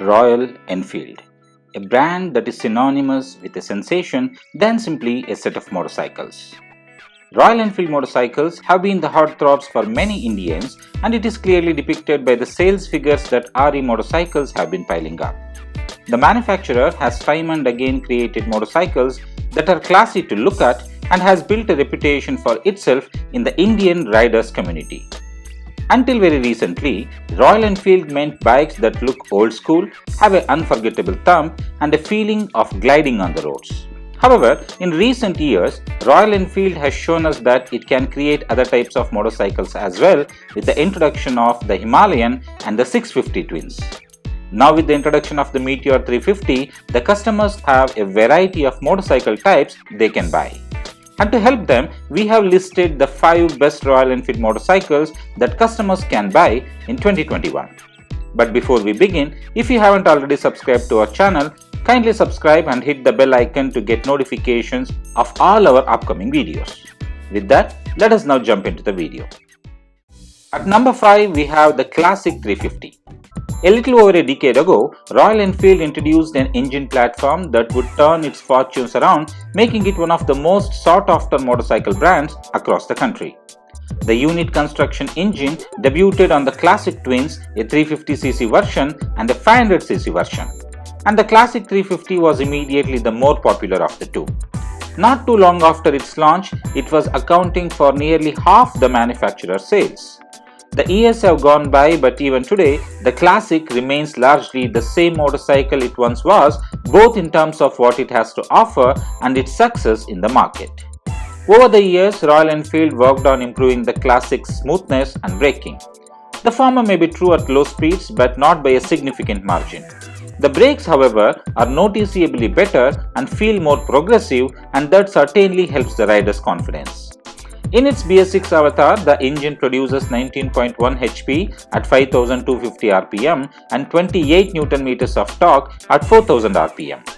Royal Enfield, a brand that is synonymous with a sensation than simply a set of motorcycles. Royal Enfield motorcycles have been the heartthrobs for many Indians, and it is clearly depicted by the sales figures that RE motorcycles have been piling up. The manufacturer has time and again created motorcycles that are classy to look at and has built a reputation for itself in the Indian riders community. Until very recently, Royal Enfield meant bikes that look old school, have an unforgettable thump, and a feeling of gliding on the roads. However, in recent years, Royal Enfield has shown us that it can create other types of motorcycles as well, with the introduction of the Himalayan and the 650 twins. Now with the introduction of the Meteor 350, the customers have a variety of motorcycle types they can buy. And to help them, we have listed the 5 best Royal Enfield motorcycles that customers can buy in 2021. But before we begin, if you haven't already subscribed to our channel, kindly subscribe and hit the bell icon to get notifications of all our upcoming videos. With that, let us now jump into the video. At number 5, we have the Classic 350. A little over a decade ago, Royal Enfield introduced an engine platform that would turn its fortunes around, making it one of the most sought-after motorcycle brands across the country. The unit construction engine debuted on the Classic Twins, a 350cc version and a 500cc version. And the Classic 350 was immediately the more popular of the two. Not too long after its launch, it was accounting for nearly half the manufacturer's sales. The years have gone by, but even today, the Classic remains largely the same motorcycle it once was, both in terms of what it has to offer and its success in the market. Over the years, Royal Enfield worked on improving the Classic's smoothness and braking. The former may be true at low speeds, but not by a significant margin. The brakes, however, are noticeably better and feel more progressive, and that certainly helps the rider's confidence. In its BS6 avatar, the engine produces 19.1 HP at 5250 rpm and 28 Nm of torque at 4000 rpm.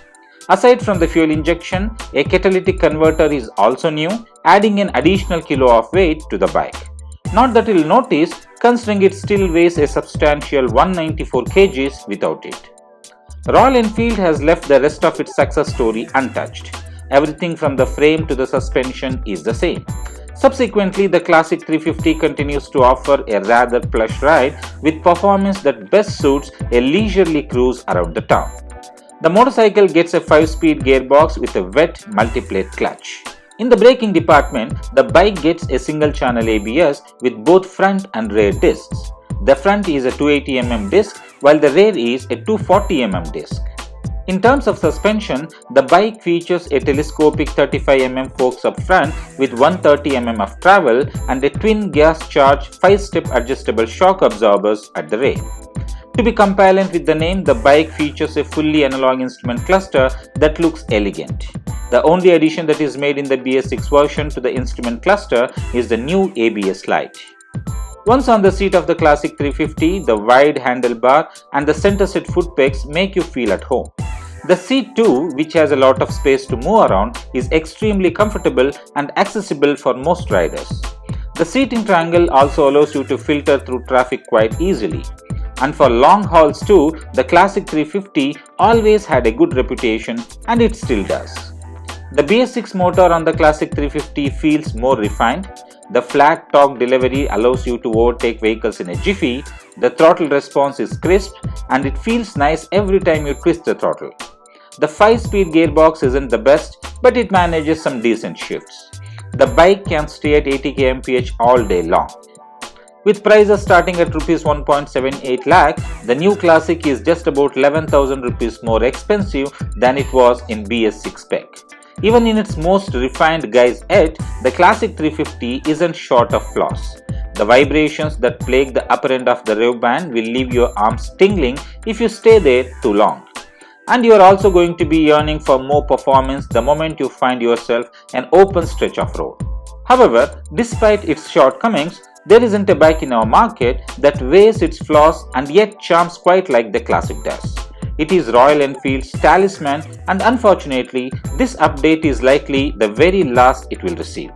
Aside from the fuel injection, a catalytic converter is also new, adding an additional kilo of weight to the bike. Not that you'll notice, considering it still weighs a substantial 194 kgs without it. Royal Enfield has left the rest of its success story untouched. Everything from the frame to the suspension is the same. Subsequently, the Classic 350 continues to offer a rather plush ride with performance that best suits a leisurely cruise around the town. The motorcycle gets a 5-speed gearbox with a wet multi-plate clutch. In the braking department, the bike gets a single-channel ABS with both front and rear discs. The front is a 280mm disc, while the rear is a 240mm disc. In terms of suspension, the bike features a telescopic 35mm forks up front with 130mm of travel and a twin gas-charged 5-step adjustable shock absorbers at the rear. To be compliant with the name, the bike features a fully analog instrument cluster that looks elegant. The only addition that is made in the BS6 version to the instrument cluster is the new ABS light. Once on the seat of the Classic 350, the wide handlebar and the center seat foot pegs make you feel at home. The seat too, which has a lot of space to move around, is extremely comfortable and accessible for most riders. The seating triangle also allows you to filter through traffic quite easily. And for long hauls too, the Classic 350 always had a good reputation, and it still does. The BS6 motor on the Classic 350 feels more refined. The flat torque delivery allows you to overtake vehicles in a jiffy. The throttle response is crisp, and it feels nice every time you twist the throttle. The 5-speed gearbox isn't the best, but it manages some decent shifts. The bike can stay at 80 kmph all day long. With prices starting at Rs 1.78 lakh, the new Classic is just about 11,000 rupees more expensive than it was in BS6 spec. Even in its most refined guise yet, the Classic 350 isn't short of flaws. The vibrations that plague the upper end of the rev band will leave your arms tingling if you stay there too long. And you are also going to be yearning for more performance the moment you find yourself an open stretch of road. However, despite its shortcomings, there isn't a bike in our market that weighs its flaws and yet charms quite like the Classic does. It is Royal Enfield's talisman, and unfortunately, this update is likely the very last it will receive.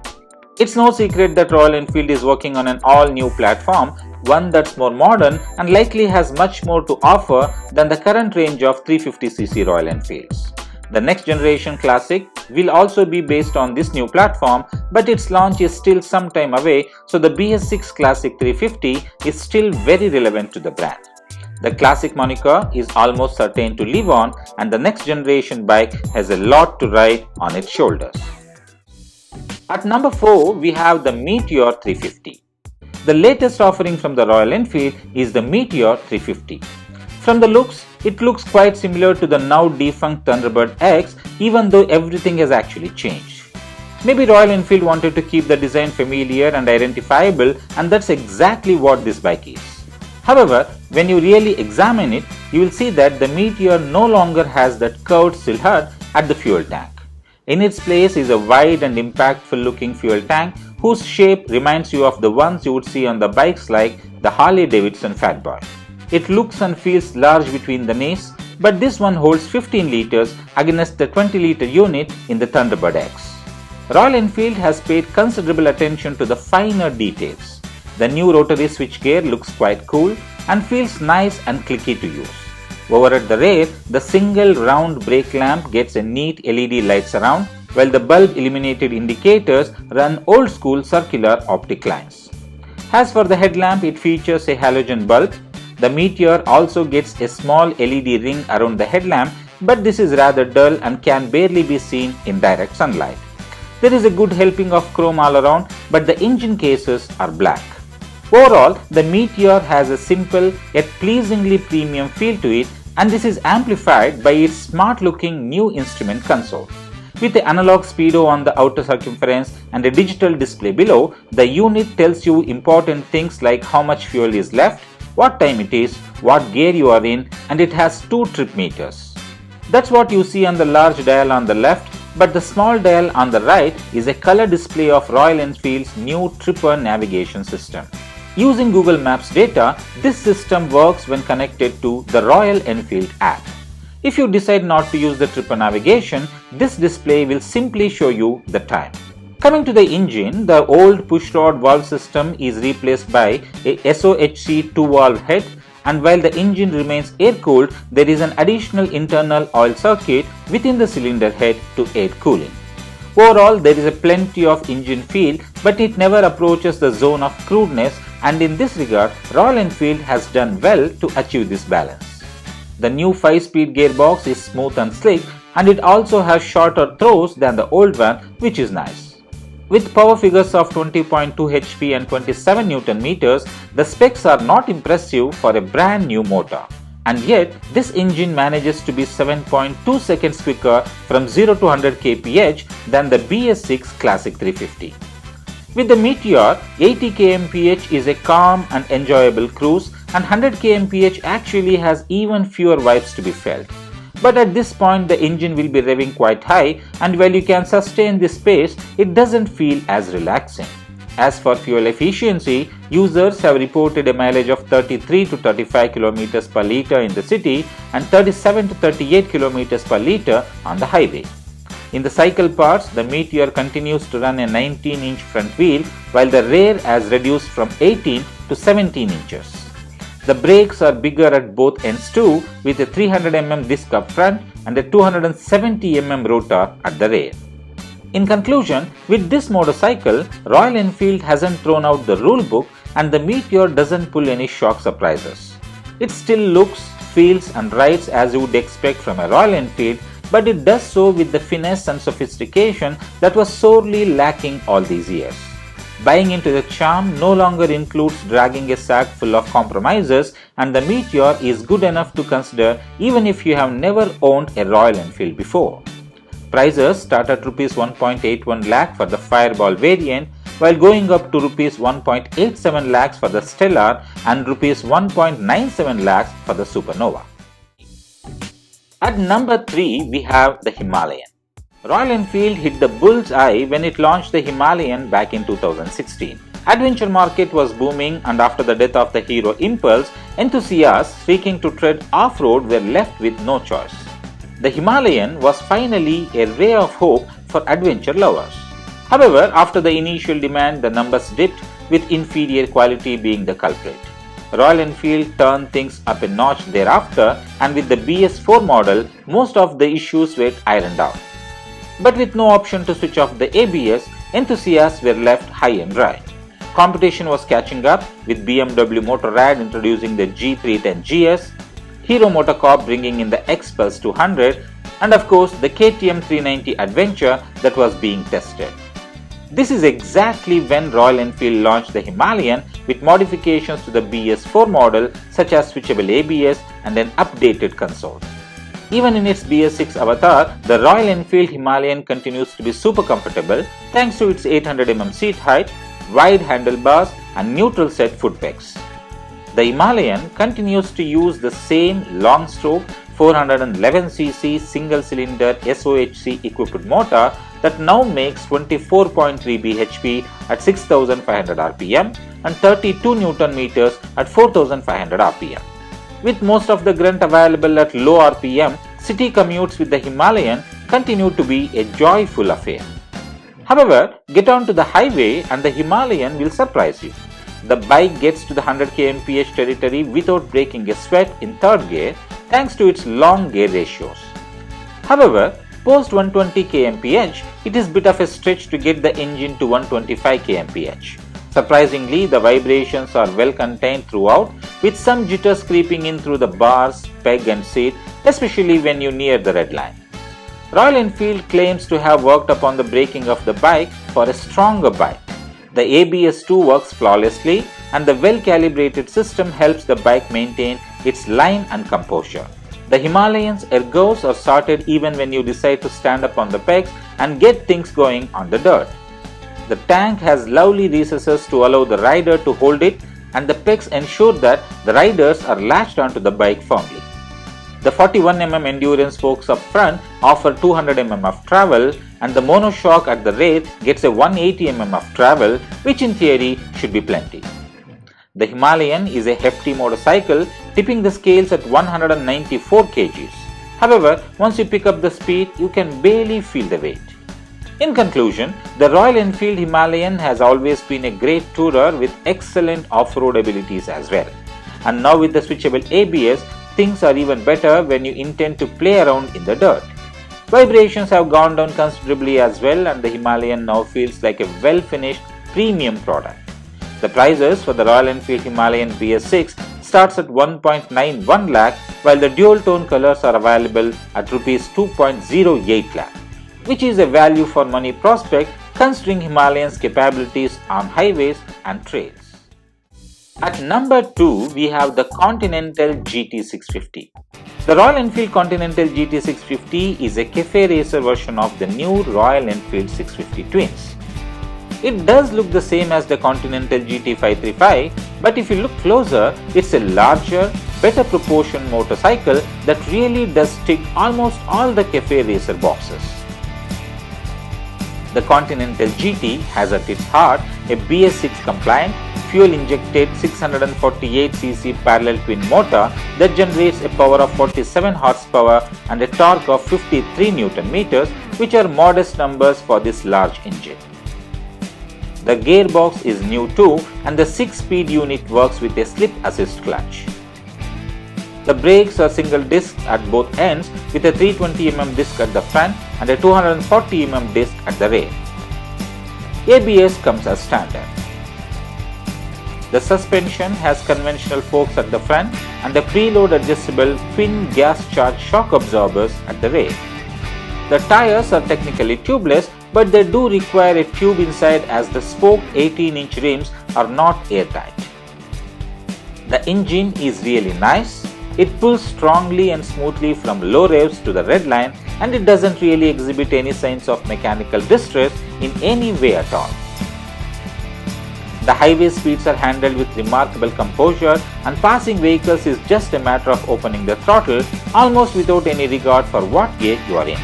It's no secret that Royal Enfield is working on an all-new platform, one that's more modern and likely has much more to offer than the current range of 350cc Royal Enfields. The next generation Classic will also be based on this new platform, but its launch is still some time away, so the BS6 Classic 350 is still very relevant to the brand. The Classic moniker is almost certain to live on, and the next generation bike has a lot to ride on its shoulders. At number 4, we have the Meteor 350. The latest offering from the Royal Enfield is the Meteor 350. From the looks, it looks quite similar to the now defunct Thunderbird X, even though everything has actually changed. Maybe Royal Enfield wanted to keep the design familiar and identifiable, and that's exactly what this bike is. However, when you really examine it, you will see that the Meteor no longer has that curved silhouette at the fuel tank. In its place is a wide and impactful looking fuel tank whose shape reminds you of the ones you would see on the bikes like the Harley-Davidson Fatboy. It looks and feels large between the knees, but this one holds 15 litres against the 20-litre unit in the Thunderbird X. Royal Enfield has paid considerable attention to the finer details. The new rotary switchgear looks quite cool and feels nice and clicky to use. Over at the rear, the single round brake lamp gets a neat LED light surround, while the bulb illuminated indicators run old school circular optic lines. As for the headlamp, it features a halogen bulb. The Meteor also gets a small LED ring around the headlamp, but this is rather dull and can barely be seen in direct sunlight. There is a good helping of chrome all around, but the engine cases are black. Overall, the Meteor has a simple yet pleasingly premium feel to it, and this is amplified by its smart-looking new instrument console. With the analog speedo on the outer circumference and a digital display below, the unit tells you important things like how much fuel is left, what time it is, what gear you are in, and it has 2 trip meters. That's what you see on the large dial on the left, but the small dial on the right is a color display of Royal Enfield's new Tripper navigation system. Using Google Maps data, this system works when connected to the Royal Enfield app. If you decide not to use the Tripper navigation, this display will simply show you the time. Coming to the engine, the old pushrod valve system is replaced by a SOHC 2-valve head, and while the engine remains air-cooled, there is an additional internal oil circuit within the cylinder head to aid cooling. Overall, there is a plenty of engine feel, but it never approaches the zone of crudeness, and in this regard, Royal Enfield has done well to achieve this balance. The new 5-speed gearbox is smooth and slick, and it also has shorter throws than the old one, which is nice. With power figures of 20.2 HP and 27 Nm, the specs are not impressive for a brand new motor. And yet, this engine manages to be 7.2 seconds quicker from 0 to 100 kph than the BS6 Classic 350. With the Meteor, 80 kmph is a calm and enjoyable cruise, and 100 kmph actually has even fewer vibes to be felt. But at this point, the engine will be revving quite high, and while you can sustain this pace, it doesn't feel as relaxing. As for fuel efficiency, users have reported a mileage of 33 to 35 km per litre in the city and 37 to 38 km per litre on the highway. In the cycle parts, the Meteor continues to run a 19-inch front wheel, while the rear has reduced from 18 to 17 inches. The brakes are bigger at both ends too, with a 300mm disc up front and a 270mm rotor at the rear. In conclusion, with this motorcycle, Royal Enfield hasn't thrown out the rulebook, and the Meteor doesn't pull any shock surprises. It still looks, feels and rides as you would expect from a Royal Enfield, but it does so with the finesse and sophistication that was sorely lacking all these years. Buying into the charm no longer includes dragging a sack full of compromises, and the Meteor is good enough to consider even if you have never owned a Royal Enfield before. Prices start at Rs 1.81 lakh for the Fireball variant, while going up to Rs 1.87 lakhs for the Stellar and Rs 1.97 lakhs for the Supernova. At number 3, we have the Himalayan. Royal Enfield hit the bull's eye when it launched the Himalayan back in 2016. Adventure market was booming, and after the death of the hero Impulse, enthusiasts seeking to tread off-road were left with no choice. The Himalayan was finally a ray of hope for adventure lovers. However, after the initial demand, the numbers dipped, with inferior quality being the culprit. Royal Enfield turned things up a notch thereafter, and with the BS4 model, most of the issues were ironed out. But with no option to switch off the ABS, enthusiasts were left high and dry. Competition was catching up, with BMW Motorrad introducing the G310 GS, Hero MotoCorp bringing in the X-Pulse 200, and of course the KTM 390 Adventure that was being tested. This is exactly when Royal Enfield launched the Himalayan with modifications to the BS4 model such as switchable ABS and an updated console. Even in its BS6 avatar, the Royal Enfield Himalayan continues to be super comfortable thanks to its 800mm seat height, wide handlebars and neutral set foot pegs. The Himalayan continues to use the same long stroke 411cc single cylinder SOHC equipped motor that now makes 24.3 bhp at 6500 rpm and 32 Nm at 4500 rpm. With most of the grunt available at low rpm, city commutes with the Himalayan continue to be a joyful affair. However, get onto the highway and the Himalayan will surprise you. The bike gets to the 100 kmph territory without breaking a sweat in third gear thanks to its long gear ratios. However, post 120 kmph, it is a bit of a stretch to get the engine to 125 kmph. Surprisingly, the vibrations are well contained throughout, with some jitters creeping in through the bars, peg and seat, especially when you near the red line. Royal Enfield claims to have worked upon the braking of the bike for a stronger bike. The ABS2 works flawlessly, and the well-calibrated system helps the bike maintain its line and composure. The Himalayan's ergos are sorted even when you decide to stand up on the pegs and get things going on the dirt. The tank has lovely recesses to allow the rider to hold it, and the pegs ensure that the riders are latched onto the bike firmly. The 41mm endurance forks up front offer 200mm of travel, and the monoshock at the rear gets a 180mm of travel, which in theory should be plenty. The Himalayan is a hefty motorcycle, tipping the scales at 194 kgs. However, once you pick up the speed, you can barely feel the weight. In conclusion, the Royal Enfield Himalayan has always been a great tourer with excellent off-road abilities as well. And now with the switchable ABS, things are even better when you intend to play around in the dirt. Vibrations have gone down considerably as well, and the Himalayan now feels like a well-finished premium product. The prices for the Royal Enfield Himalayan BS6 starts at 1.91 lakh, while the dual tone colors are available at Rs 2.08 lakh, which is a value for money prospect considering Himalayan's capabilities on highways and trails. At number 2, we have the Continental GT650. The Royal Enfield Continental GT650 is a cafe racer version of the new Royal Enfield 650 Twins. It does look the same as the Continental GT535, but if you look closer, it's a larger, better proportioned motorcycle that really does tick almost all the cafe racer boxes. The Continental GT has at its heart a BS6 compliant, fuel injected 648cc parallel twin motor that generates a power of 47 horsepower and a torque of 53 Nm, which are modest numbers for this large engine. The gearbox is new too, and the 6-speed unit works with a slip assist clutch. The brakes are single disc at both ends with a 320mm disc at the front and a 240mm disc at the rear. ABS comes as standard. The suspension has conventional forks at the front and a preload adjustable twin gas charged shock absorbers at the rear. The tires are technically tubeless, but they do require a tube inside as the spoked 18-inch rims are not airtight. The engine is really nice. It pulls strongly and smoothly from low revs to the red line, and it doesn't really exhibit any signs of mechanical distress in any way at all. The highway speeds are handled with remarkable composure, and passing vehicles is just a matter of opening the throttle almost without any regard for what gear you are in.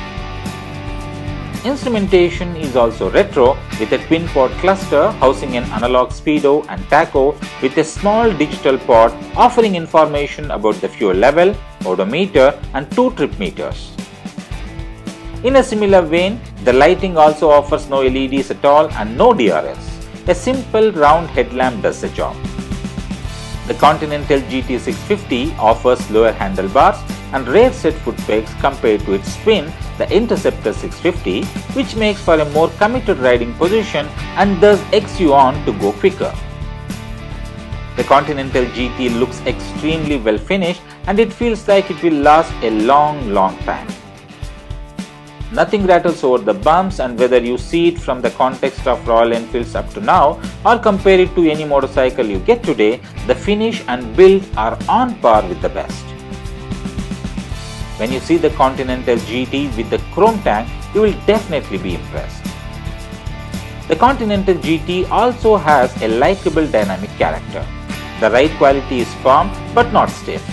Instrumentation is also retro, with a twin pod cluster housing an analog speedo and tacho with a small digital pod offering information about the fuel level, odometer and 2 trip meters. In a similar vein, the lighting also offers no LEDs at all and no DRLs. A simple round headlamp does the job. The Continental GT650 offers lower handlebars and rear set foot pegs compared to its twin, the Interceptor 650, which makes for a more committed riding position and thus eggs you on to go quicker. The Continental GT looks extremely well finished and it feels like it will last a long time. Nothing rattles over the bumps, and whether you see it from the context of Royal Enfields up to now or compare it to any motorcycle you get today, the finish and build are on par with the best. When you see the Continental GT with the chrome tank, you will definitely be impressed. The Continental GT also has a likable dynamic character. The ride quality is firm but not stiff.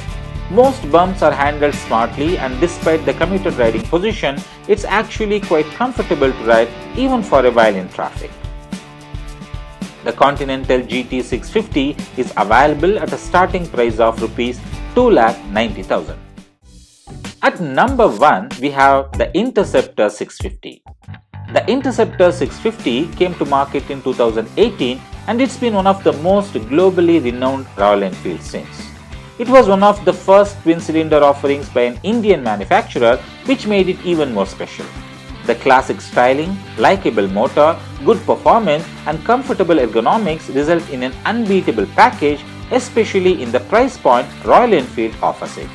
Most bumps are handled smartly, and despite the commuted riding position, it's actually quite comfortable to ride even for a while in traffic. The Continental GT650 is available at a starting price of Rs 2,90,000. At number 1, we have the Interceptor 650. The Interceptor 650 came to market in 2018 and it's been one of the most globally renowned Royal Enfield since. It was one of the first twin-cylinder offerings by an Indian manufacturer, which made it even more special. The classic styling, likeable motor, good performance and comfortable ergonomics result in an unbeatable package, especially in the price point Royal Enfield offers it.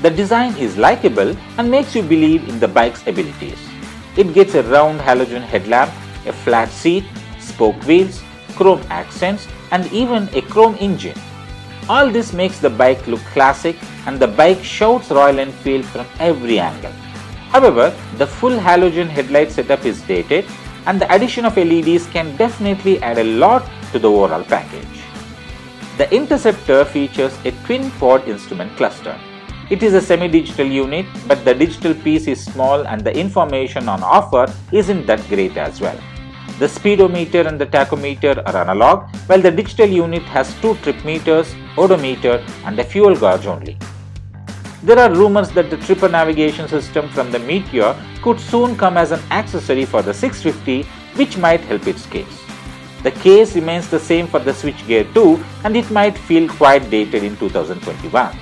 The design is likeable and makes you believe in the bike's abilities. It gets a round halogen headlamp, a flat seat, spoke wheels, chrome accents and even a chrome engine. All this makes the bike look classic and the bike shouts Royal Enfield from every angle. However, the full halogen headlight setup is dated and the addition of LEDs can definitely add a lot to the overall package. The Interceptor features a twin-pod instrument cluster. It is a semi-digital unit, but the digital piece is small and the information on offer isn't that great as well. The speedometer and the tachometer are analog, while the digital unit has 2 trip meters, odometer and a fuel gauge only. There are rumors that the tripper navigation system from the Meteor could soon come as an accessory for the 650, which might help its case. The case remains the same for the switchgear too, and it might feel quite dated in 2021.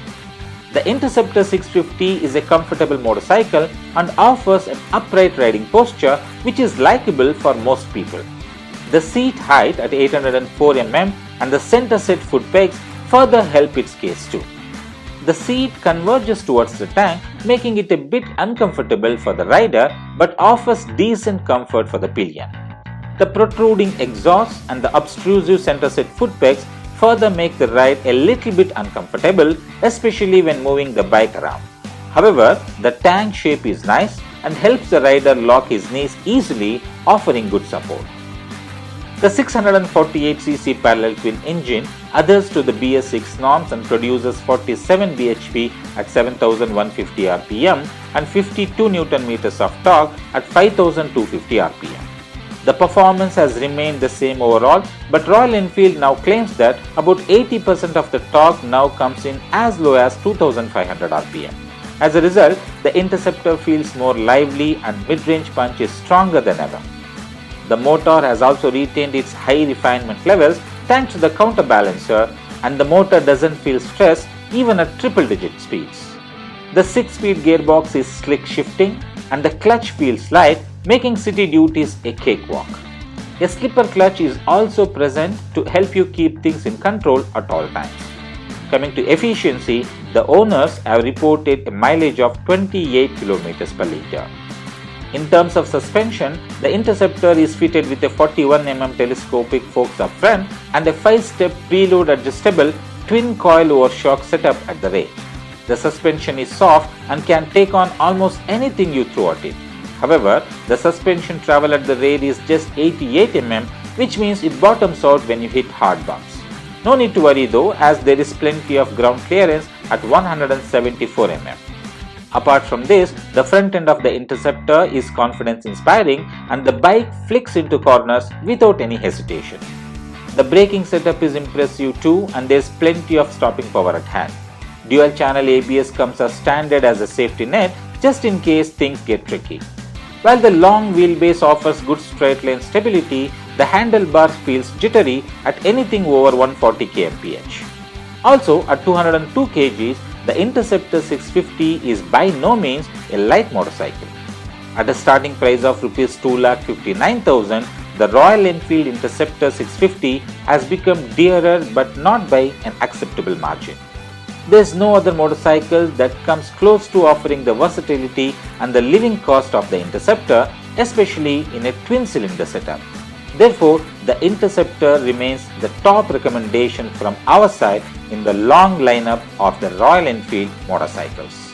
The Interceptor 650 is a comfortable motorcycle and offers an upright riding posture which is likable for most people. The seat height at 804 mm and the center set foot pegs further help its case too. The seat converges towards the tank, making it a bit uncomfortable for the rider but offers decent comfort for the pillion. The protruding exhaust and the obtrusive center set foot pegs further make the ride a little bit uncomfortable, especially when moving the bike around. However, the tank shape is nice and helps the rider lock his knees easily, offering good support. The 648cc parallel twin engine adheres to the BS6 norms and produces 47 bhp at 7150 rpm and 52 Nm of torque at 5250 rpm. The performance has remained the same overall, but Royal Enfield now claims that about 80% of the torque now comes in as low as 2500 rpm. As a result, the Interceptor feels more lively and mid-range punch is stronger than ever. The motor has also retained its high refinement levels thanks to the counterbalancer, and the motor doesn't feel stressed even at triple-digit speeds. The 6-speed gearbox is slick shifting and the clutch feels light, making city duties a cakewalk. A slipper clutch is also present to help you keep things in control at all times. Coming to efficiency, the owners have reported a mileage of 28 km per litre. In terms of suspension, the Interceptor is fitted with a 41 mm telescopic forks up front and a 5-step preload adjustable twin coil over shock setup at the rear. The suspension is soft and can take on almost anything you throw at it. However, the suspension travel at the rear is just 88 mm, which means it bottoms out when you hit hard bumps. No need to worry though, as there is plenty of ground clearance at 174 mm. Apart from this, the front end of the Interceptor is confidence inspiring and the bike flicks into corners without any hesitation. The braking setup is impressive too, and there is plenty of stopping power at hand. Dual channel ABS comes as standard as a safety net just in case things get tricky. While the long wheelbase offers good straight line stability, the handlebar feels jittery at anything over 140 kmph. Also, at 202 kgs, the Interceptor 650 is by no means a light motorcycle. At a starting price of Rs 2,59,000, the Royal Enfield Interceptor 650 has become dearer but not by an acceptable margin. There is no other motorcycle that comes close to offering the versatility and the living cost of the Interceptor, especially in a twin-cylinder setup. Therefore, the Interceptor remains the top recommendation from our side in the long lineup of the Royal Enfield motorcycles.